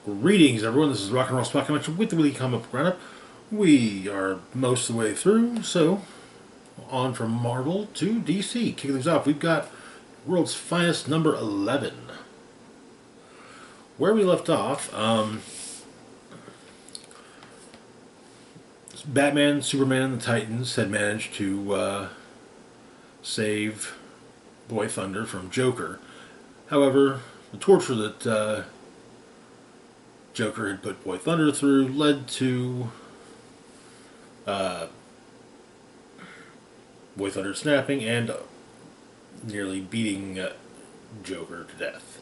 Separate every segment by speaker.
Speaker 1: Greetings, everyone. This is Rock and Roll Spot Convention with the weekly comic book roundup. We are most of the way through, so on from Marvel to DC. Kicking things off, we've got World's Finest number 11. Where we left off, Batman, Superman, and the Titans had managed to save Boy Thunder from Joker. However, the torture that Joker had put Boy Thunder through led to Boy Thunder snapping and nearly beating Joker to death,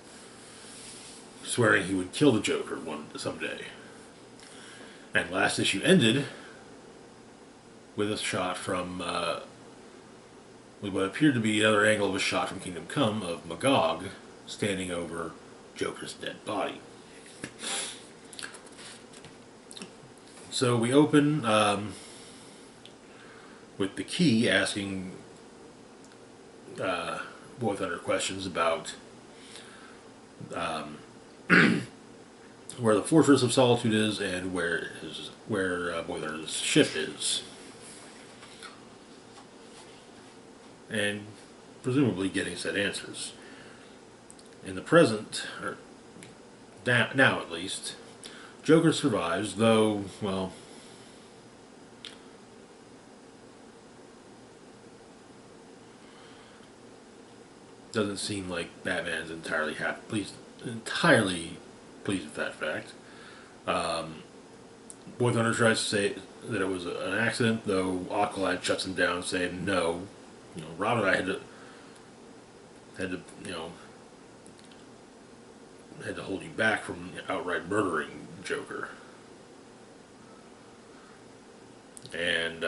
Speaker 1: swearing he would kill the Joker someday. And last issue ended with a shot from with what appeared to be another angle of a shot from Kingdom Come of Magog standing over Joker's dead body. So we open with the Key asking Boy Thunder questions about where the Fortress of Solitude is and where Boy Thunder's ship is, and presumably getting said answers. In the present, or now at least, Joker survives, though, well, doesn't seem like Batman's entirely pleased with that fact. Boy Thunder tries to say that it was an accident, though Aqualad shuts him down, saying no. Robin and I had to hold you back from outright murdering Joker. And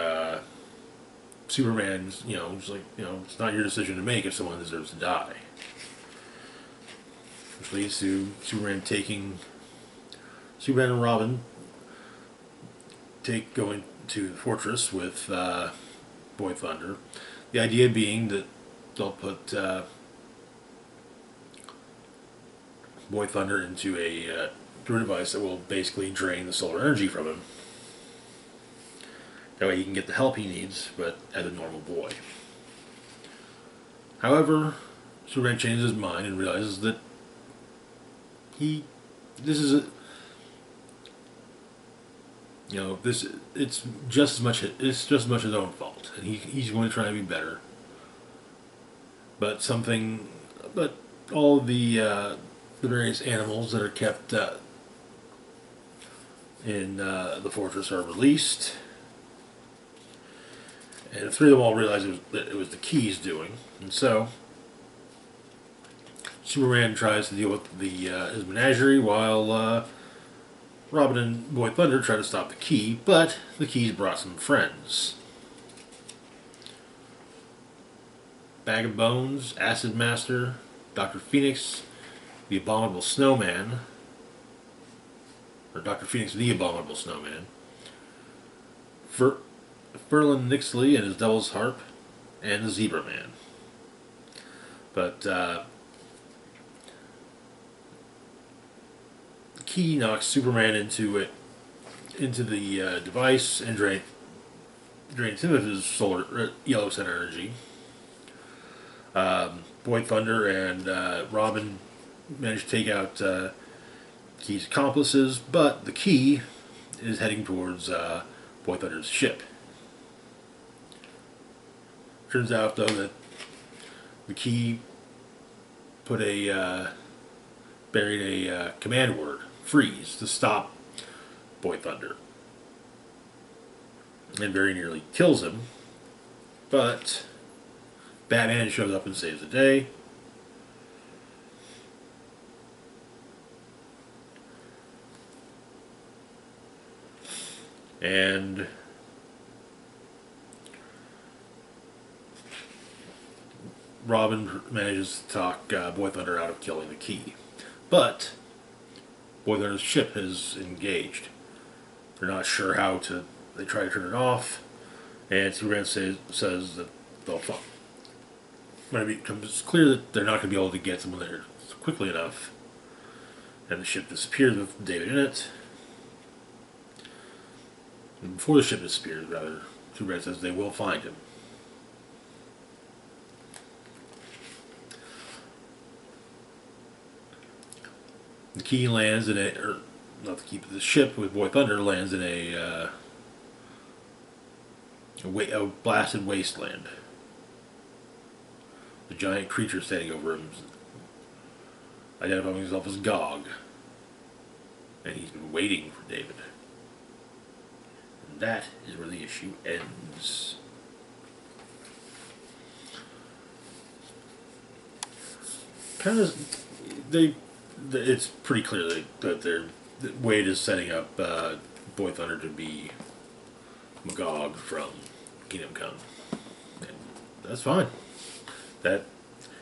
Speaker 1: Superman's, just like, it's not your decision to make if someone deserves to die. Which leads to Superman and Robin going to the fortress with Boy Thunder. The idea being that they'll put Boy Thunder into through a device that will basically drain the solar energy from him. That way he can get the help he needs, but as a normal boy. However, Superman changes his mind and realizes that it's just as much his own fault, and he's going to try to be better. But all of the various animals that are kept in the fortress are released, and the three of them all realize that it was the Key's doing, and so Superman tries to deal with his menagerie while Robin and Boy Thunder try to stop the Key, but the Key's brought some friends. Bag of Bones, Acid Master, Dr. Phoenix, the Abominable Snowman, or Dr. Phoenix the Abominable Snowman, Ferlin Nixley and his Devil's Harp, and the Zebra Man. But the Key knocks Superman into the device and drains him of his yellow center energy. Boy Thunder and Robin manage to take out Key's accomplices, but the Key is heading towards Boy Thunder's ship. Turns out, though, that the Key buried a command word, freeze, to stop Boy Thunder, and very nearly kills him, but Batman shows up and saves the day. And Robin manages to talk Boy Thunder out of killing the Key. But Boy Thunder's ship is engaged. They're not sure how to. They try to turn it off, and Superman says that they'll fuck. When it becomes clear that they're not going to be able to get someone there quickly enough, And the ship disappears with David in it. And before the ship disappears, rather, Superman says they will find him. The key lands in a, not the key, but the ship with Boy Thunder lands in a blasted wasteland. The giant creature standing over him, identifying himself as Gog. And he's been waiting for David. And that is where the issue ends. Kind of, it's pretty clear that Wade is setting up Boy Thunder to be Magog from Kingdom Come. And that's fine. That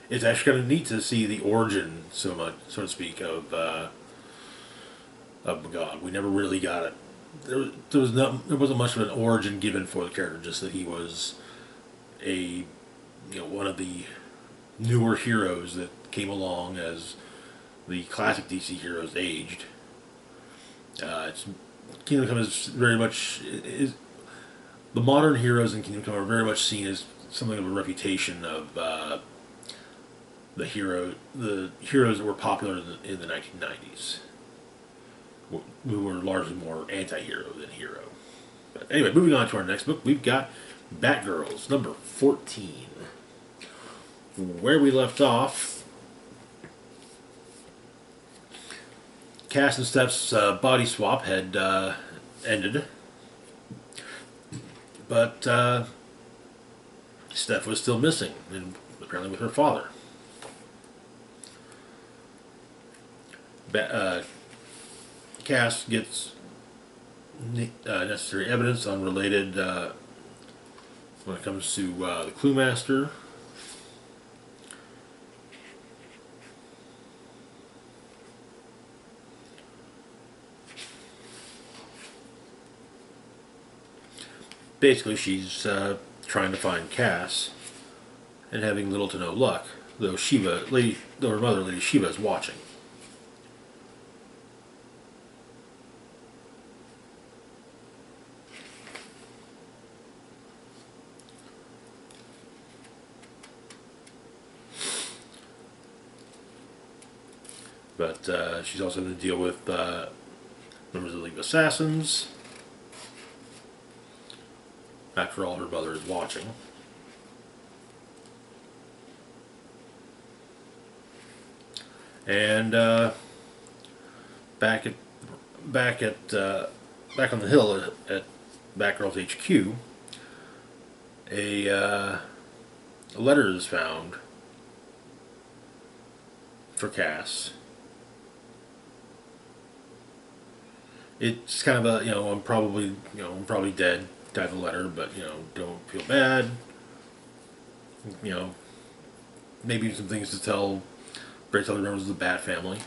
Speaker 1: it's actually kind of neat to see the origin, so to speak, of Magog. We never really got it. There wasn't much of an origin given for the character, just that he was one of the newer heroes that came along as the classic DC heroes aged. Kingdom Come is very much the modern heroes in Kingdom Come are very much seen as something of a reputation of the heroes that were popular in the 1990s, who were largely more anti-hero than hero. But anyway, moving on to our next book, we've got Batgirls, number 14. Where we left off, Cass and Steph's body swap had ended, but Steph was still missing, and apparently with her father. Cass gets necessary evidence unrelated when it comes to the Clue Master. Basically, she's trying to find Cass and having little to no luck, though her mother, Lady Shiva, is watching. But she's also going to deal with members of the League of Assassins. After all, her mother is watching. And back on the hill at Batgirls HQ, a letter is found for Cass. It's kind of a, I'm probably dead type of letter, but, don't feel bad. Maybe some things to tell various other members of the Bat family.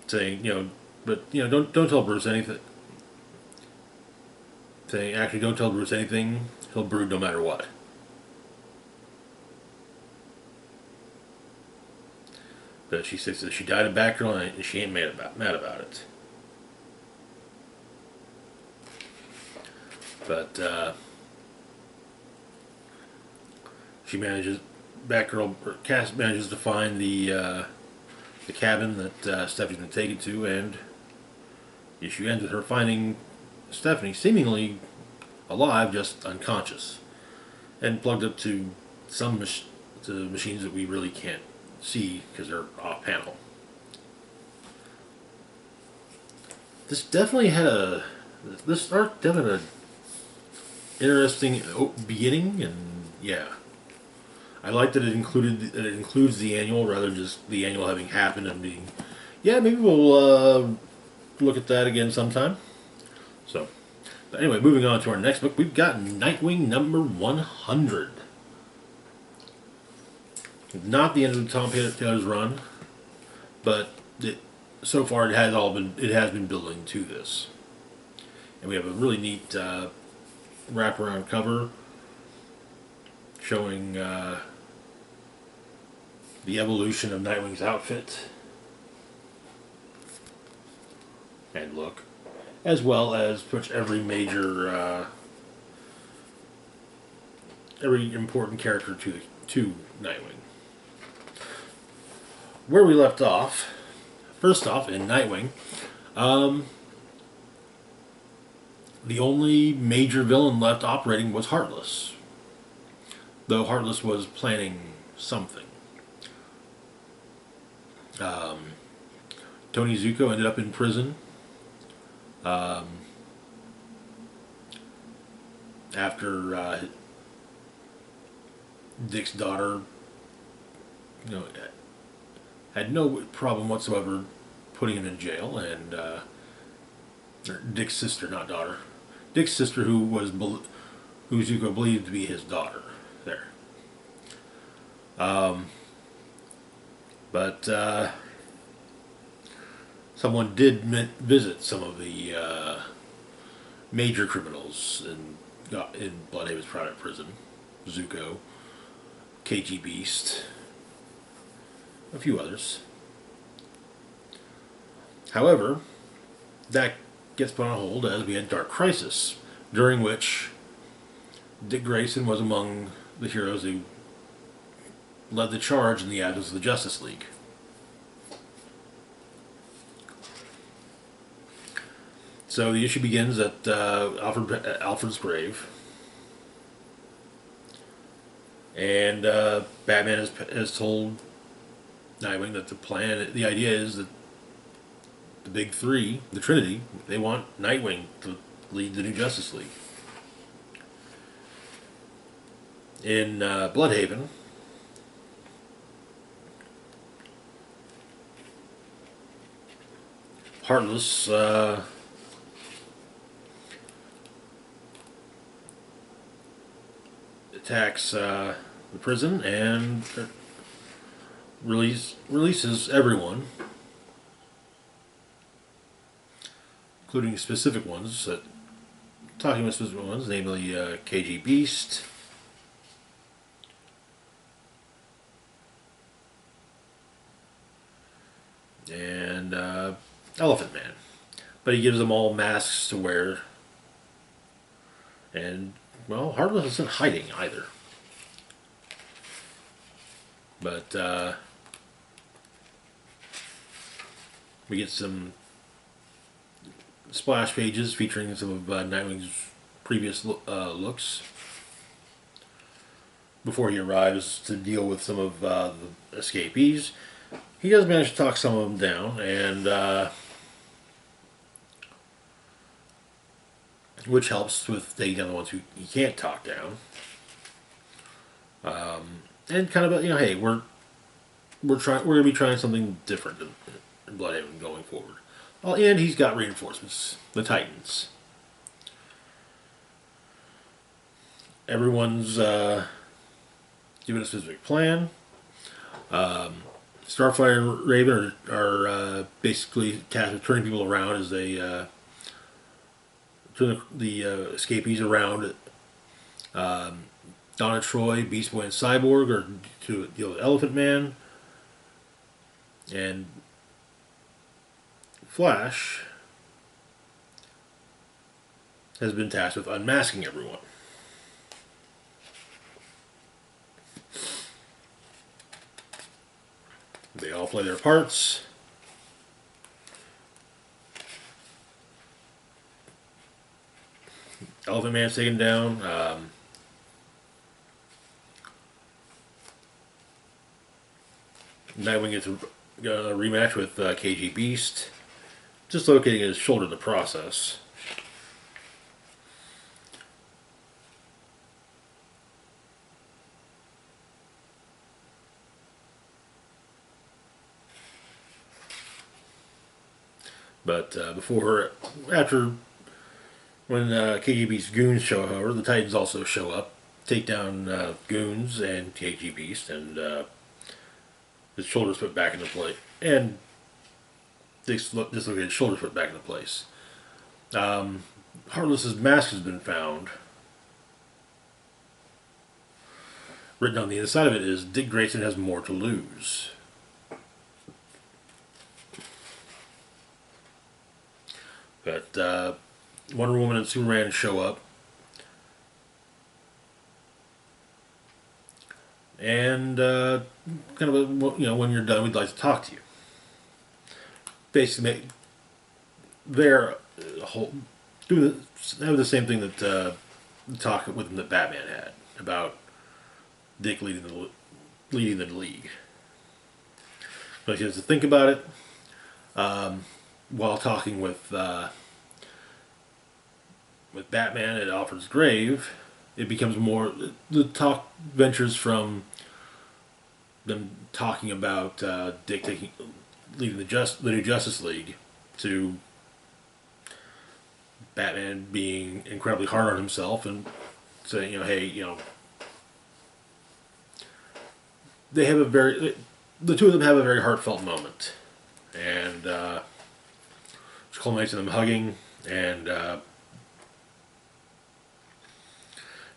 Speaker 1: Saying, but, don't tell Bruce anything. Saying, actually, don't tell Bruce anything. He'll brood no matter what. But she says that she died of Batgirl and she ain't mad about it. But Cass manages to find the cabin that Stephanie's been taken to, and the issue ends with her finding Stephanie seemingly alive, just unconscious, and plugged up to to machines that we really can't see because they're off panel. This arc definitely had an interesting beginning, and yeah, I like that it includes the annual rather than just the annual having happened and being, yeah, maybe we'll look at that again sometime. So, but anyway, moving on to our next book, we've got Nightwing number 100. Not the end of the Tom Taylor's run, but so far it has been building to this, and we have a really neat wraparound cover showing the evolution of Nightwing's outfit and look, as well as pretty much every major, every important character to Nightwing. Where we left off, first off in Nightwing, the only major villain left operating was Heartless, though Heartless was planning something. Tony Zuko ended up in prison after Dick's daughter, had no problem whatsoever putting him in jail, and Dick's sister, not daughter, Dick's sister, who Zuko believed to be his daughter, there. But someone did visit some of the major criminals in Bloodhaven's private prison. Zuko, KG Beast, a few others. However, that gets put on hold as we had Dark Crisis, during which Dick Grayson was among the heroes who led the charge in the absence of the Justice League. So the issue begins at Alfred's grave, and Batman has told Nightwing that the idea is that the big three, the Trinity, they want Nightwing to lead the new Justice League. In Bloodhaven, Heartless attacks the prison and releases everyone, including specific ones, talking about specific ones, namely KG Beast, and Elephant Man. But he gives them all masks to wear, and, well, Heartless isn't hiding either. But we get some splash pages featuring some of Nightwing's previous looks before he arrives to deal with some of the escapees. He does manage to talk some of them down, and which helps with taking down the ones who he can't talk down. And kind of, hey, we're going to be trying something different in Bloodhaven going forward. Oh, and he's got reinforcements, the Titans. Everyone's given a specific plan. Starfire and Raven are basically tasked with turning people around as they turn the escapees around. Donna Troy, Beast Boy, and Cyborg are to deal with Elephant Man. And Flash has been tasked with unmasking everyone. They all play their parts. Elephant Man's taken down. Nightwing gets a rematch with KG Beast, dislocating his shoulder in the process. But when KG Goons show up, however, the Titans also show up, take down Goons and KG Beast, and his shoulders put back into place, and dislocated shoulders put back into place. Heartless's mask has been found, written on the inside of it is Dick Grayson has more to lose. But Wonder Woman and Superman show up, and kind of when you're done, we'd like to talk to you. Basically, they're have the same thing that talk with them that Batman had about Dick leading the league. But he has to think about it while talking with Batman at Alfred's grave. It becomes more the talk ventures from them talking about Dick leading the new Justice League to Batman being incredibly hard on himself and saying, hey, they have the two of them have a very heartfelt moment, and which culminates in them hugging, and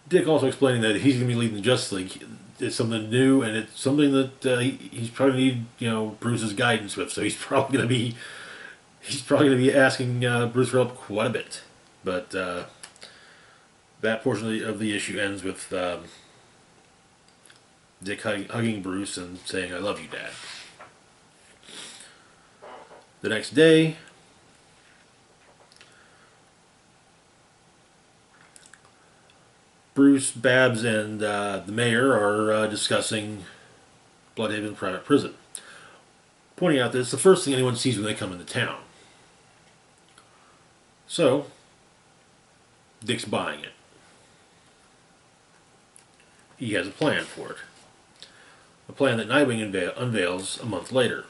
Speaker 1: Dick also explaining that he's going to be leading the Justice League. It's something new, and it's something that he's probably need Bruce's guidance with. So he's probably going to be asking Bruce for help quite a bit. But that portion of the issue ends with Dick hugging Bruce and saying, "I love you, Dad." The next day, Bruce, Babs, and the mayor are discussing Bloodhaven Private Prison, pointing out that it's the first thing anyone sees when they come into town. So, Dick's buying it. He has a plan for it. A plan that Nightwing unveils a month later.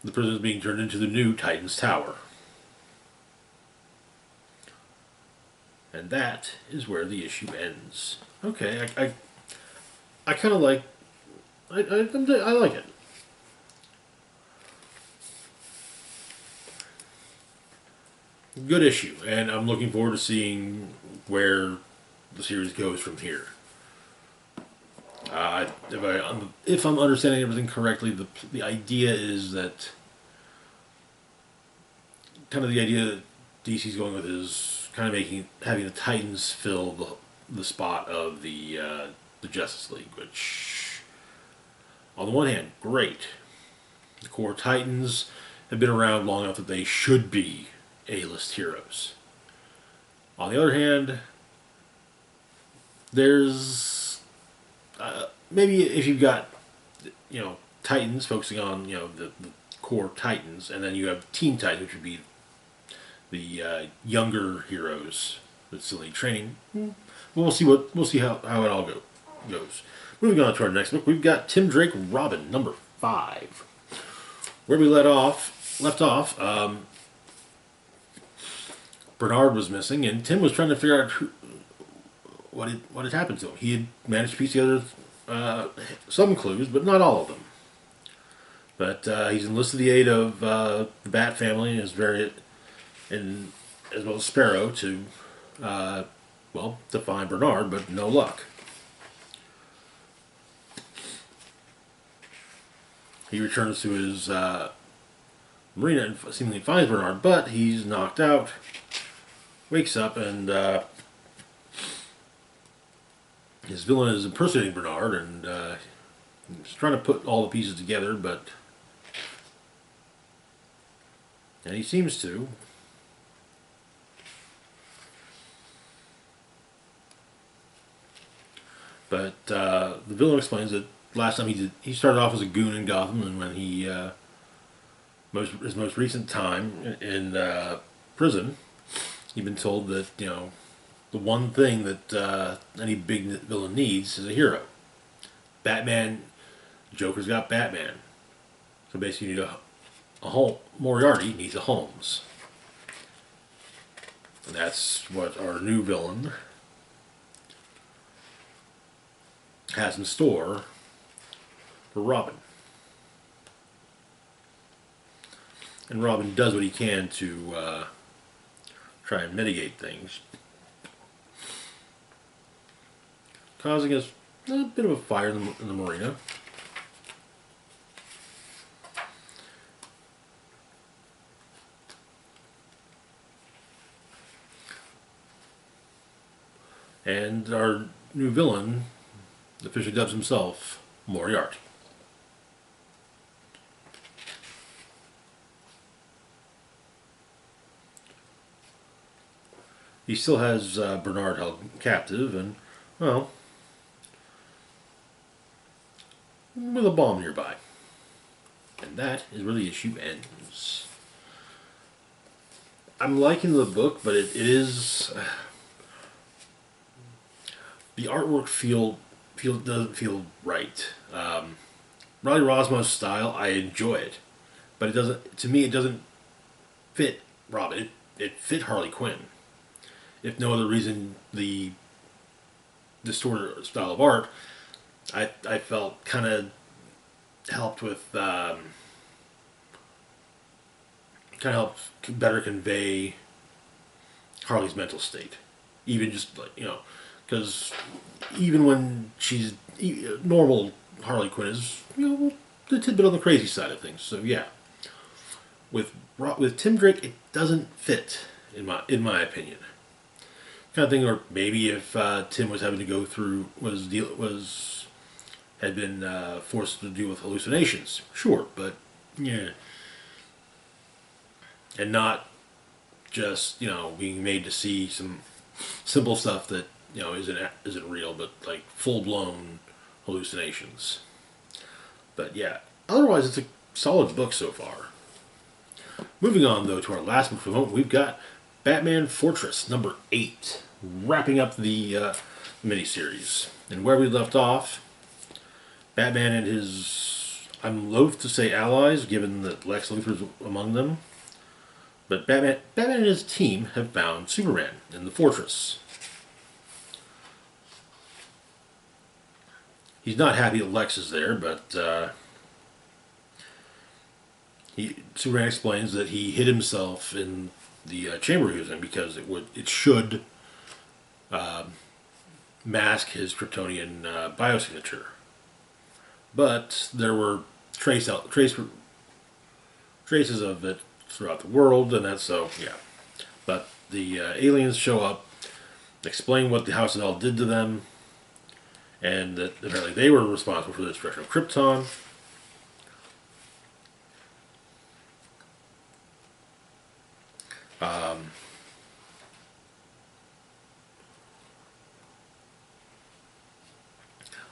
Speaker 1: The prison is being turned into the new Titan's Tower. And that is where the issue ends. Okay, I kind of like... I like it. Good issue, and I'm looking forward to seeing where the series goes from here. If I'm understanding everything correctly, the idea is that the idea that DC's going with is kind of having the Titans fill the spot of the Justice League, which on the one hand, great. The core Titans have been around long enough that they should be A-list heroes. On the other hand, there's maybe if you've got Titans focusing on the core Titans, and then you have Teen Titans, which would be the younger heroes that still need training. We'll see how it all goes. Moving on to our next book, we've got Tim Drake Robin number 5. Where we left off. Bernard was missing, and Tim was trying to figure out what had happened to him. He had managed to piece together some clues, but not all of them. But he's enlisted the aid of the Bat family as well as Sparrow to find Bernard, but no luck. He returns to his marina and seemingly finds Bernard, but he's knocked out. Wakes up, and his villain is impersonating Bernard, and he's trying to put all the pieces together, and he seems to. But the villain explains that last time he started off as a goon in Gotham, and when his most recent time in prison, he'd been told that the one thing that any big villain needs is a hero. Batman, Joker's got Batman, so basically you need a Moriarty needs a Holmes, and that's what our new villain has in store for Robin. And Robin does what he can to try and mitigate things. causing us a bit of a fire in the marina. And our new villain officially dubs himself Moriarty. He still has Bernard held captive, and, well, with a bomb nearby. And that is where the issue ends. I'm liking the book, but it is... the artwork doesn't feel right. Riley Rosmo's style, I enjoy it, but it doesn't. To me, it doesn't fit Robin. It fit Harley Quinn. If no other reason, the distorted style of art, I felt kind of helped with kind of helped better convey Harley's mental state. Even just like because even when she's normal, Harley Quinn is a tidbit on the crazy side of things. So yeah, with Tim Drake, it doesn't fit in my opinion. Kind of thing, or maybe if Tim was having to go through had been forced to deal with hallucinations, sure, but yeah, and not just being made to see some simple stuff that isn't real, but like full blown hallucinations. But yeah, otherwise it's a solid book so far. Moving on though to our last book for the moment, we've got Batman Fortress #8, wrapping up the miniseries. And where we left off, Batman and his, I'm loath to say allies, given that Lex Luthor's among them, but Batman and his team have found Superman in the fortress. He's not happy that Lex is there, but Superman explains that he hid himself in the chamber he was in because it should mask his Kryptonian biosignature. But there were traces of it throughout the world, and that's so yeah. But the aliens show up, explain what the House of L did to them, and that apparently they were responsible for the destruction of Krypton.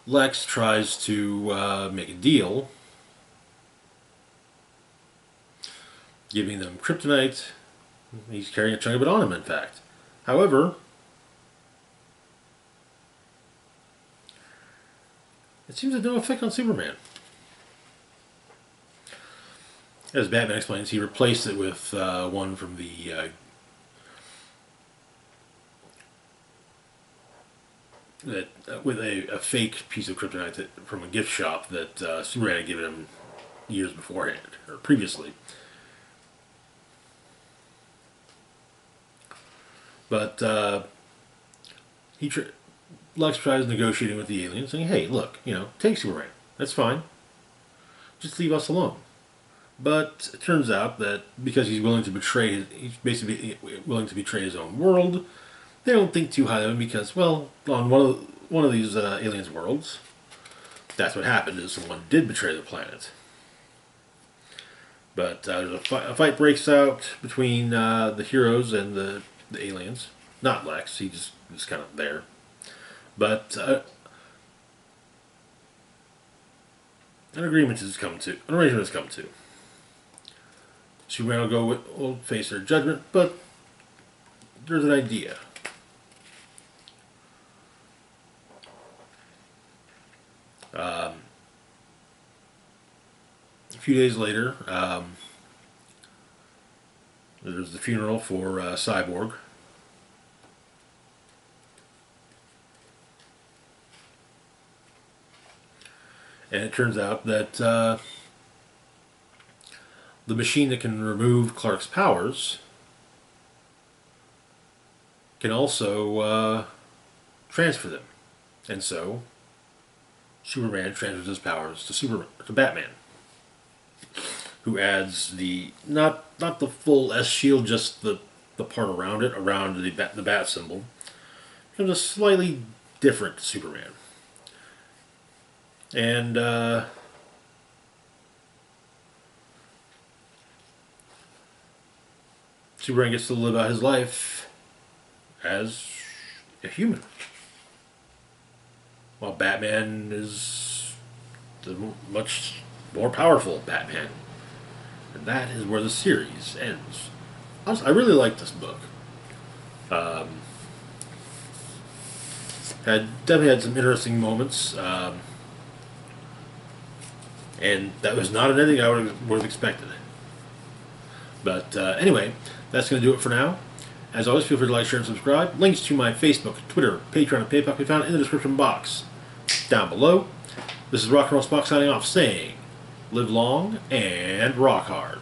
Speaker 1: Lex tries to make a deal, giving them kryptonite. He's carrying a chunk of it on him, in fact. However, it seems to have no effect on Superman. As Batman explains, he replaced it with one from the with a fake piece of kryptonite from a gift shop that Superman had given him years beforehand, or previously. But Lex tries negotiating with the aliens, saying, "Hey, look, take Superman. That's fine. Just leave us alone." But it turns out that because he's he's basically willing to betray his own world. They don't think too highly of him because, well, on one of these aliens' worlds, that's what happened. Is someone did betray the planet. But a fight breaks out between the heroes and the aliens. Not Lex. He just was kind of there. But an arrangement has come to. Superman will face their judgment, but there's an idea. A few days later, there's the funeral for Cyborg. And it turns out that the machine that can remove Clark's powers can also transfer them. And so, Superman transfers his powers to Batman, who adds the not the full S shield, just the part around it, around the bat symbol, becomes a slightly different Superman. And Superman gets to live out his life as a human, while Batman is the much more powerful Batman. And that is where the series ends. Honestly, I really like this book. Definitely had some interesting moments, and that was not anything I would have expected. But anyway, that's going to do it for now. As always, feel free to like, share, and subscribe. Links to my Facebook, Twitter, Patreon, and PayPal can be found in the description box down below. This is Rock and Roll Spock signing off, saying, live long and rock hard.